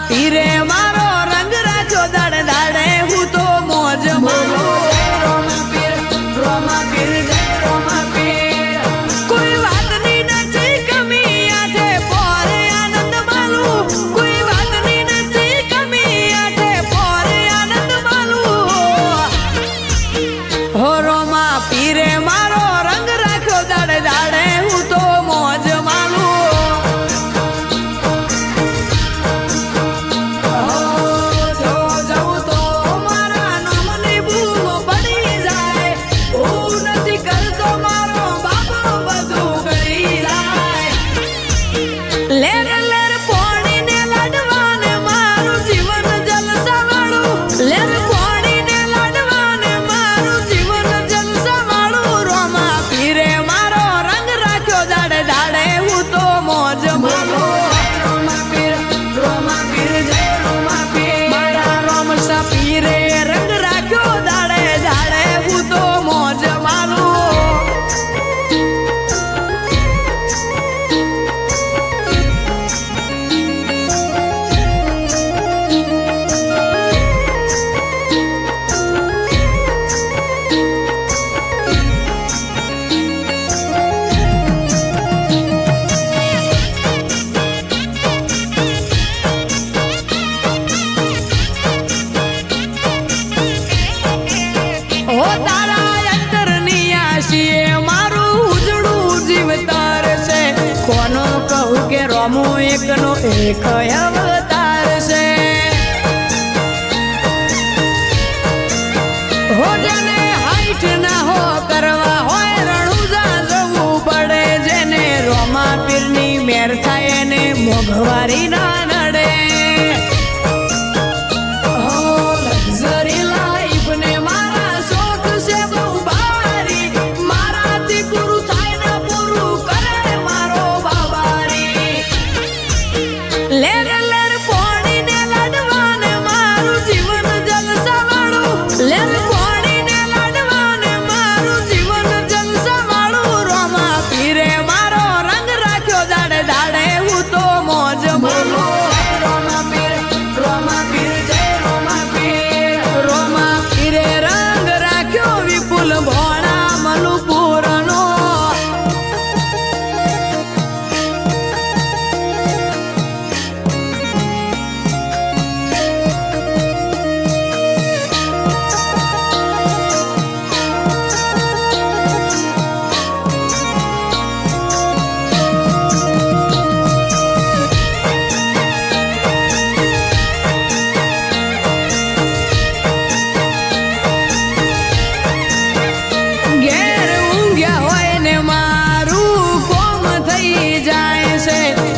પીરે મારો રંગ રાખ્યો દાડે દાડે હું તો મોજ માનો રોમા પીર જય રોમા પીર કોઈ વાતની નથી કમી આઠે પોરે આનંદ માલું કોઈ વાતની નથી કમી આઠે પોરે આનંદ માલું હો રોમા પીરે મારો રંગ રાખ્યો દાડે દાડે હું તો મોજ માલું રોમો એકનો એક અવતાર છે હો જેને હાઈટ ના હો કરવા હોય રણુજા જવું પડે જેને રોમા પીરની મેર થાય એને મોંઘવારી ના નડે લક્ઝરી લાઈફ ને મારા શોખ છે બહુ ભારી મારાથી પૂરું થાય ને પૂરું કરે મારો બાબારી લેર લેર પોણી ને લાડવાને મારું જીવન જલસા વાળું લેર પોણી ને લાડવાને મારું જીવન જલસા વાળું રોમા પીરે મારો રંગ રાખ્યો દાડે દાડે હું તો મોજ માનું રોમા પીર જય રોમા પીરે રંગ રાખ્યો વિપુલ ભોળા મનુપુરનો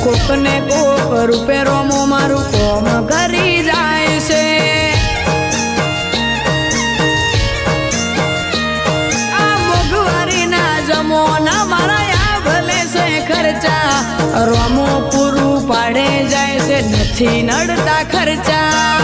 કોકને કોક રૂપે રોમો મારું કોમ કરી જાય છે આ મોંઘવારી ના જમોના મારા આ ભલે છે ખર્ચા રોમો પૂરું પાડે જાય છે નથી નડતા ખર્ચા